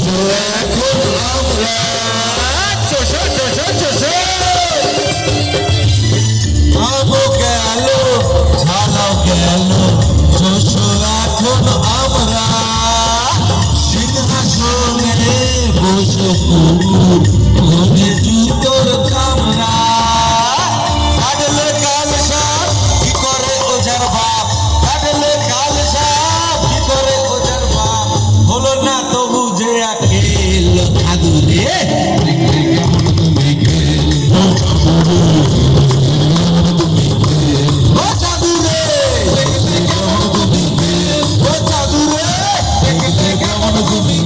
এখন আমরা চোষো চোষো চোষো আমও গেল ঝালাও গেল চোষো এখন আমরা সিংহাসনে বসে ঘরে জুতোর কামরা কাটলে কাল সাপ কি করে ওঝার বাপ কাটলে কাল সাপ কি করে ওঝার বাপ হলো না তো বুঝে আকেল ঠাকুরে কেমন তুমি খেলো ও ঠাকুরে কেমন তুমি ও ঠাকুরে কেমন তুমি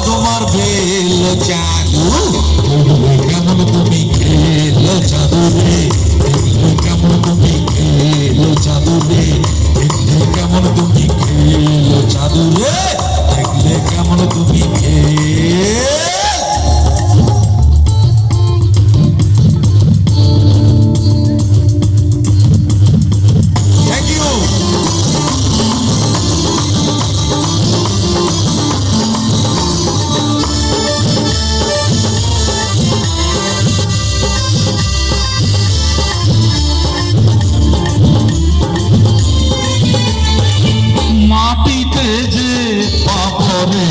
তোমার বেল জাদু কেমন তুমি খেলো জাদু রে কেমন তুমি খেলো জাদু রে কেমন তুমি খেলো জাদু রে দেখলে কেমন তুমি থ্যাংক ইউ মাটিতে যে পাপরে